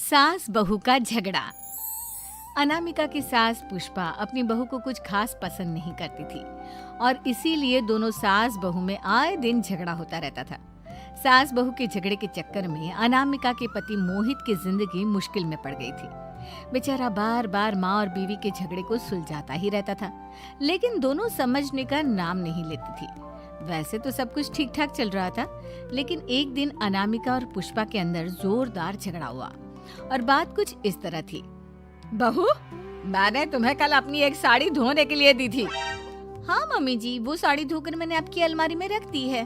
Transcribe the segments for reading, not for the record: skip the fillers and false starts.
सास बहू का झगड़ा। अनामिका की सास पुष्पा अपनी बहू को कुछ खास पसंद नहीं करती थी और इसीलिए दोनों सास बहू में आए दिन झगड़ा होता रहता था। सास बहू के झगड़े के चक्कर में अनामिका के पति मोहित की जिंदगी मुश्किल में पड़ गई थी। बेचारा बार बार माँ और बीवी के झगड़े को सुलझाता ही रहता था, लेकिन दोनों समझने का नाम नहीं लेती थी। वैसे तो सब कुछ ठीक ठाक चल रहा था, लेकिन एक दिन अनामिका और पुष्पा के अंदर जोरदार झगड़ा हुआ और बात कुछ इस तरह थी। बहू, मैंने तुम्हें कल अपनी एक साड़ी धोने के लिए दी थी। हाँ मम्मी जी, वो साड़ी धोकर मैंने आपकी अलमारी में रख दी है।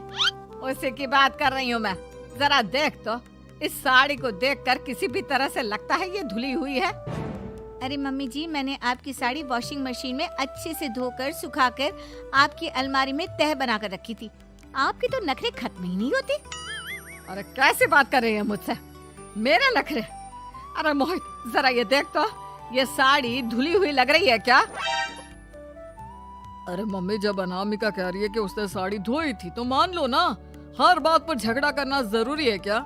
उसी की बात कर रही हूँ मैं। जरा देख तो, इस साड़ी को देखकर किसी भी तरह से लगता है ये धुली हुई है। अरे मम्मी जी, मैंने आपकी साड़ी वॉशिंग मशीन में अच्छे से धोकर सुखाकर आपकी अलमारी में तह बनाकर रखी थी। आपके तो नखरे खत्म ही नहीं होते। अरे कैसी बात कर रही है मुझसे? मेरे नखरे? अरे मोहित, जरा ये देख तो, ये साड़ी धुली हुई लग रही है क्या? अरे मम्मी, जब अनामिका कह रही है कि उसने साड़ी धोई थी तो मान लो ना। हर बात पर झगड़ा करना जरूरी है क्या?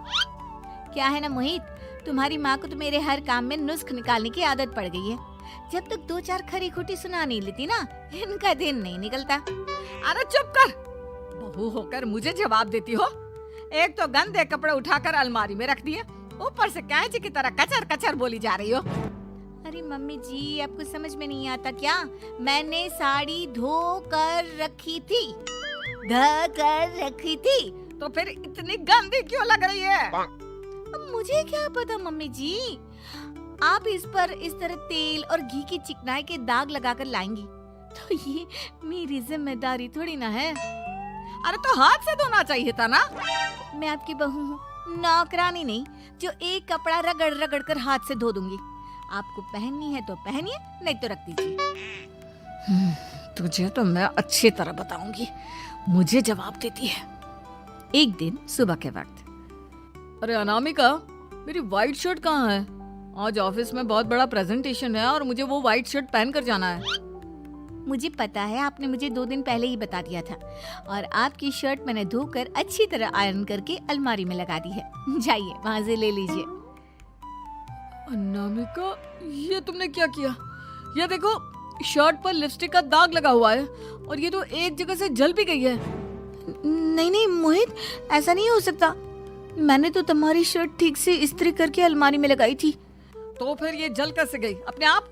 क्या है ना मोहित, तुम्हारी माँ को तो मेरे हर काम में नुस्ख निकालने की आदत पड़ गई है। जब तक दो चार खरी खोटी सुना नहीं लेती ना, इनका दिन नहीं निकलता। अरे चुप कर, बहू होकर मुझे जवाब देती हो। एक तो गंदे कपड़े उठाकर अलमारी में रख दिए, ऊपर से कैंची की तरह कचर कचर बोली जा रही हो। अरे मम्मी जी, आपको समझ में नहीं आता क्या? मैंने साड़ी धो कर रखी थी। तो फिर इतनी गंदी क्यों लग रही है? अब मुझे क्या पता मम्मी जी, आप इस पर इस तरह तेल और घी की चिकनाई के दाग लगाकर लाएंगी तो ये मेरी जिम्मेदारी थोड़ी ना है। अरे तो हाथ से धोना चाहिए था ना। मैं आपकी बहू हूँ, नौकरानी नहीं जो एक कपड़ा रगड़ रगड़ कर हाथ से धो दूंगी। आपको पहननी है तो पहनिए, नहीं तो रख दीजिए। तुझे तो मैं अच्छी तरह बताऊंगी, मुझे जवाब देती है। एक दिन सुबह के वक्त, अरे अनामिका, मेरी व्हाइट शर्ट कहाँ है? आज ऑफिस में बहुत बड़ा प्रेजेंटेशन है और मुझे वो व्हाइट शर्ट पहन कर जाना है। मुझे पता है, आपने मुझे 2 दिन पहले ही बता दिया था और आपकी शर्ट मैंने धोकर अच्छी तरह आयरन करके अलमारी में लगा दी है। जाइए वहाँ से ले लीजिए। अनामिका, ये तुमने क्या किया? ये देखो, शर्ट पर लिपस्टिक का दाग लगा हुआ है और ये तो एक जगह से जल भी गई है। नहीं नहीं मोहित, ऐसा नहीं हो सकता। मैंने तो तुम्हारी शर्ट ठीक से इस्त्री करके अलमारी में लगाई थी। तो फिर ये जल कैसे गई अपने आप?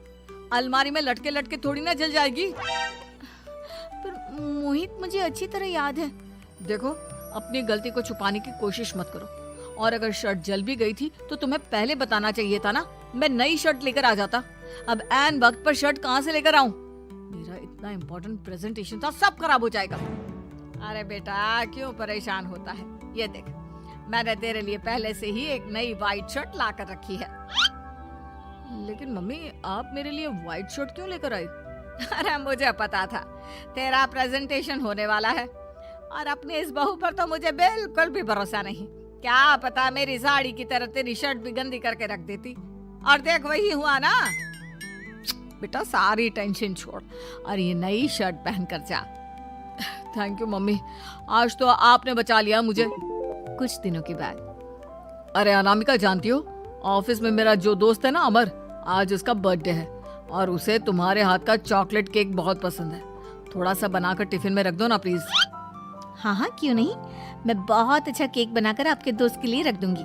अलमारी में लटके लटके थोड़ी ना जल जाएगी। पर मोहित, मुझे अच्छी तरह याद है। देखो, अपनी गलती को छुपाने की कोशिश मत करो। और अगर शर्ट जल भी गई थी तो तुम्हें पहले बताना चाहिए था ना। मैं नई शर्ट लेकर आ जाता। अब ऐन वक्त पर शर्ट कहाँ से लेकर आऊं? मेरा इतना इम्पोर्टेंट प्रेजेंटेशन था, सब खराब हो जाएगा। अरे बेटा, क्यों परेशान होता है? ये देख, मैंने तेरे लिए पहले से ही एक नई व्हाइट शर्ट ला कर रखी है। लेकिन मम्मी, आप मेरे लिए व्हाइट शर्ट क्यों लेकर आई? अरे मुझे पता था तेरा प्रेजेंटेशन होने वाला है और अपनी इस बहू पर तो मुझे बिल्कुल भी भरोसा नहीं। क्या पता मेरी साड़ी की तरह तेरी शर्ट भी गंदी करके रख देती। और देख, वही हुआ ना। बेटा, सारी टेंशन छोड़ और ये नई शर्ट पहन कर जा। थैंक यू मम्मी, आज तो आपने बचा लिया मुझे। कुछ दिनों के बाद, अरे अनामिका, जानती हो, ऑफिस में मेरा जो दोस्त है ना अमर, आज उसका बर्थडे है और उसे तुम्हारे हाथ का चॉकलेट केक बहुत पसंद है। थोड़ा सा बनाकर टिफिन में रख दो ना प्लीज। हाँ हाँ, क्यों नहीं, मैं बहुत अच्छा केक बनाकर आपके दोस्त के लिए रख दूंगी।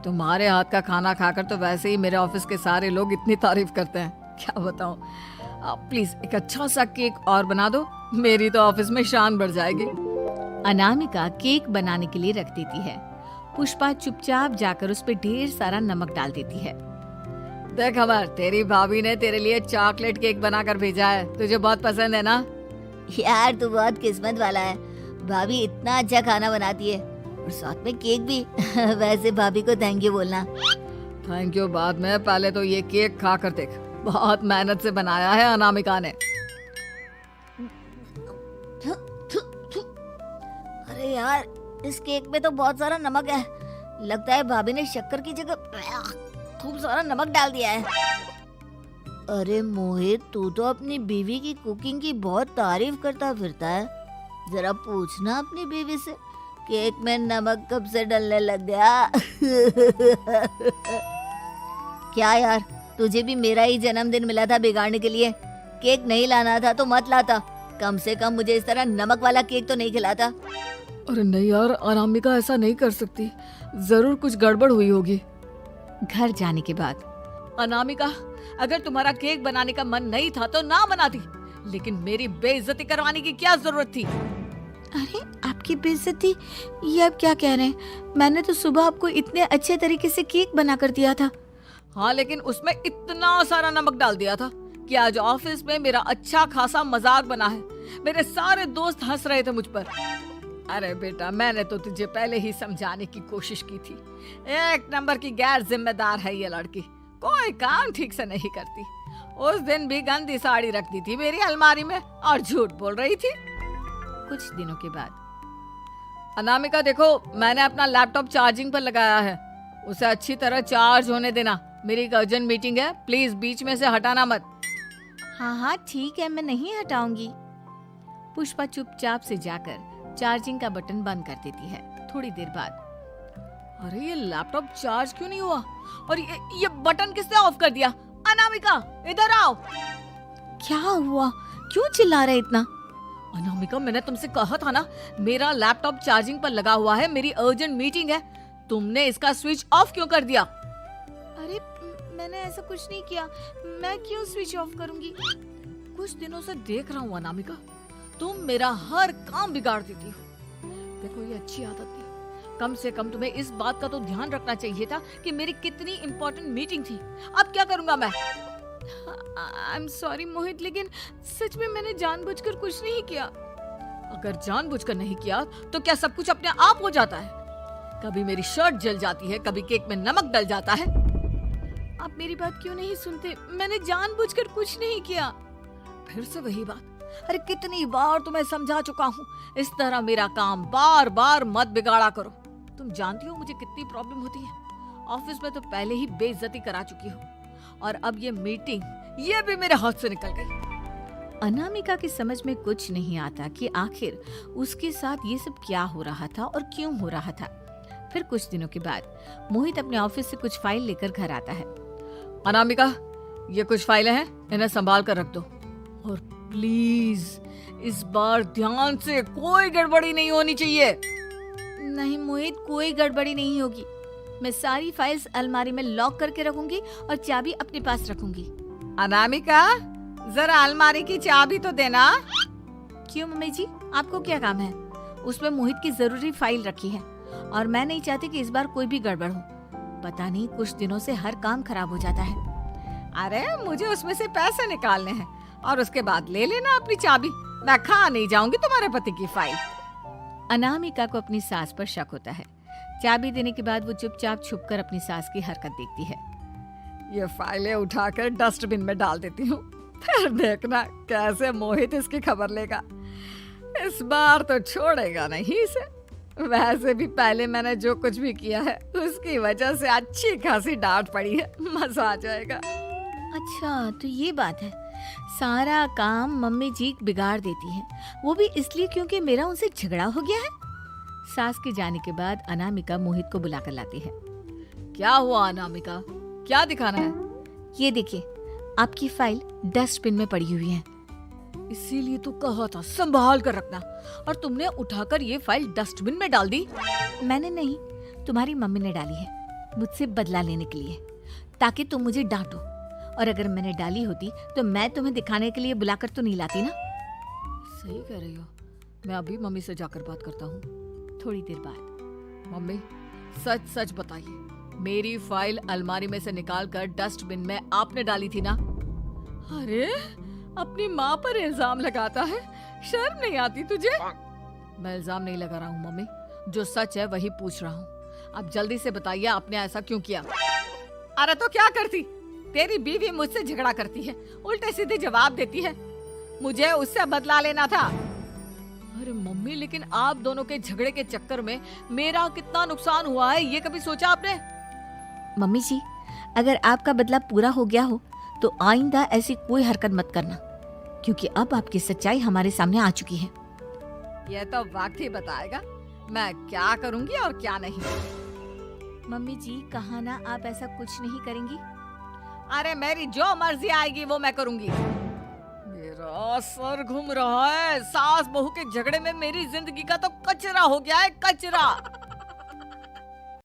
तुम्हारे हाथ का खाना खाकर तो वैसे ही मेरे ऑफिस के सारे लोग इतनी तारीफ करते हैं, क्या बताऊं। प्लीज एक अच्छा सा केक और बना दो, मेरी तो ऑफिस में शान बढ़ जाएगी। अनामिका केक बनाने के लिए रख देती है। पुष्पा चुपचाप जाकर उस पे ढेर सारा नमक डाल देती है। देख अमर, तेरी भाभी ने तेरे लिए चॉकलेट केक बनाकर भेजा है, तुझे बहुत पसंद है ना? यार, तू बहुत किस्मत वाला है, भाभी इतना अच्छा खाना बनाती है और साथ में केक भी। वैसे भाभी को थैंक यू बोलना। थैंक यू बाद में, पहले तो ये केक खा कर देख। बहुत मेहनत से बनाया है अनामिका ने। अरे यार, इस केक में तो बहुत सारा नमक है। लगता है भाभी ने शक्कर की जगह खूब सारा नमक डाल दिया है। अरे मोहित, तू तो अपनी बीवी की कुकिंग की बहुत तारीफ करता फिरता है। जरा पूछना अपनी बीवी से, केक में नमक कब से डलने लग गया। क्या यार, तुझे भी मेरा ही जन्मदिन मिला था बिगाड़ने के लिए। केक नहीं लाना था तो मत लाता, कम से कम मुझे इस तरह नमक वाला केक तो नहीं खिलाता। अरे नहीं यार, अनामिका ऐसा नहीं कर सकती, जरूर कुछ गड़बड़ हुई होगी। घर जाने के बाद अनामिका, अगर तुम्हारा केक बनाने का मन नहीं था तो ना बनाती, लेकिन मेरी बेइज्जती करवाने की क्या जरूरत थी? अरे आपकी बेइज्जती, ये अब क्या कह रहे हैं? मैंने तो सुबह आपको इतने अच्छे तरीके से केक बना कर दिया था। हाँ, लेकिन उसमें इतना सारा नमक डाल दिया था कि आज ऑफिस में मेरा अच्छा खासा मजाक बना है। मेरे सारे दोस्त हंस रहे थे मुझ पर। अरे बेटा, मैंने तो तुझे पहले ही समझाने की कोशिश की थी। एक नंबर की गैर जिम्मेदार है ये लड़की, कोई काम ठीक से नहीं करती। उस दिन भी गंदी साड़ी रख दी थी मेरी अलमारी में और झूठ बोल रही थी। कुछ दिनों के बाद अनामिका देखो, मैंने अपना लैपटॉप चार्जिंग पर लगाया है, उसे अच्छी तरह चार्ज होने देना। मेरी एक अर्जेंट मीटिंग है, प्लीज बीच में से हटाना मत। हाँ हाँ ठीक है, मैं नहीं हटाऊंगी। पुष्पा चुपचाप से जाकर चार्जिंग का बटन बंद कर देती है। थोड़ी देर बाद अरे ये लैपटॉप चार्ज क्यों नहीं हुआ? और ये बटन किसने ऑफ कर दिया? अनामिका, इधर आओ। क्या हुआ? क्यों चिल्ला रहे इतना? अनामिका, मैंने तुमसे कहा था ना, मेरा लैपटॉप चार्जिंग पर लगा हुआ है, मेरी अर्जेंट मीटिंग है। तुमने इसका स्विच ऑफ क्यों कर दिया? अरे मैंने ऐसा कुछ नहीं किया, मैं क्यों स्विच ऑफ करूंगी? कुछ दिनों से देख रहा हूँ अनामिका, तुम मेरा हर काम बिगाड़ देती हो। देखो, ये अच्छी आदत थी। कम से कम तुम्हें इस बात का तो ध्यान रखना चाहिए था कि मेरी कितनी इम्पोर्टेंट मीटिंग थी। अब क्या करूंगा मैं? आई एम सॉरी मोहित, लेकिन सच में मैंने जानबूझकर कुछ नहीं किया। अगर जानबूझकर नहीं किया तो क्या सब कुछ अपने आप हो जाता है? कभी मेरी शर्ट जल जाती है, कभी केक में नमक डल जाता है। आप मेरी बात क्यों नहीं सुनते? मैंने जानबूझकर कुछ नहीं किया। फिर से वही बात। अरे कितनी बार तुम्हें समझा चुका हूँ, इस तरह मेरा काम बार बार मत बिगाड़ा करो। तुम जानती हो मुझे कितनी प्रॉब्लम होती है। ऑफिस में तो पहले ही बेइज्जती करा चुकी हो, और अब ये मीटिंग, ये भी मेरे हाथ से निकल गई। अनामिका की समझ में कुछ नहीं आता कि आखिर उसके साथ ये सब क्या हो रहा था और क्यों हो रहा था। फिर कुछ दिनों के बाद मोहित अपने ऑफिस से कुछ फाइल लेकर घर आता है। अनामिका, ये कुछ फाइलें हैं, इन्हें संभाल कर रख दो। और प्लीज इस बार ध्यान से, कोई गड़बड़ी नहीं होनी चाहिए। नहीं मोहित, कोई गड़बड़ी नहीं होगी। मैं सारी फाइल्स अलमारी में लॉक करके रखूंगी और चाबी अपने पास रखूंगी। अनामिका, जरा अलमारी की चाबी तो देना। क्यों मम्मी जी, आपको क्या काम है? उसमें मोहित की जरूरी फाइल रखी है और मैं नहीं चाहती कि इस बार कोई भी गड़बड़ हो। पता नहीं कुछ दिनों से हर काम खराब हो जाता है। अरे मुझे उसमें से पैसे निकालने हैं और उसके बाद ले लेना अपनी चाबी। मैं खा नहीं जाऊंगी तुम्हारे पति की फाइल। अनामिका को अपनी सास पर शक होता है। चाबी देने के बाद वो चुपचाप छुपकर अपनी सास की हरकत देखती है। ये फाइलें उठाकर डस्टबिन में डाल देती हूँ, फिर देखना कैसे मोहित इसकी खबर लेगा। इस बार तो छोड़ेगा नहीं इसे। वैसे भी पहले मैंने जो कुछ भी किया है उसकी वजह से अच्छी खासी डांट पड़ी है, मजा आ जाएगा। अच्छा तो ये बात है, सारा काम मम्मी जी बिगाड़ देती है, वो भी इसलिए क्योंकि मेरा उनसे झगड़ा हो गया है। सास के जाने के बाद अनामिका मोहित को बुलाकर लाती है। क्या हुआ अनामिका, क्या दिखाना है? ये देखिए, आपकी फाइल डस्टबिन में पड़ी हुई है। इसीलिए तो कहा था संभाल कर रखना, और तुमने उठाकर ये फाइल डस्टबिन में डाल दी। मैंने नहीं, तुम्हारी मम्मी ने डाली है, मुझसे बदला लेने के लिए, ताकि तुम मुझे डांटो। और अगर मैंने डाली होती तो मैं तुम्हें दिखाने के लिए बुलाकर तो नहीं लाती ना। सही कह रही हो, मैं अभी मम्मी से जाकर बात करता हूँ। थोड़ी देर बाद, मम्मी सच सच बताइए, मेरी फाइल अलमारी में से निकाल कर डस्टबिन में आपने डाली थी ना? अरे अपनी माँ पर इल्जाम लगाता है, शर्म नहीं आती तुझे? मैं इल्जाम नहीं लगा रहा हूँ मम्मी, जो सच है वही पूछ रहा हूँ। अब जल्दी से बताइए आपने ऐसा क्यों किया? अरे तो क्या करती, तेरी बीवी मुझसे झगड़ा करती है, उल्टे सीधे जवाब देती है, मुझे उससे बदला लेना था। अरे मम्मी, लेकिन आप दोनों के झगड़े के चक्कर में मेरा कितना नुकसान हुआ है, ये कभी सोचा आपने? मम्मी जी, अगर आपका बदला पूरा हो गया हो तो आइंदा ऐसी कोई हरकत मत करना, क्योंकि अब आपकी सच्चाई हमारे सामने आ चुकी है। यह तो वक्त ही बताएगा मैं क्या करूंगी और क्या नहीं। मम्मी जी, कहा ना आप ऐसा कुछ नहीं करेंगी। अरे मेरी जो मर्जी आएगी वो मैं करूंगी। मेरा सर घूम रहा है। सास बहू के झगड़े में मेरी जिंदगी का तो कचरा हो गया है, कचरा।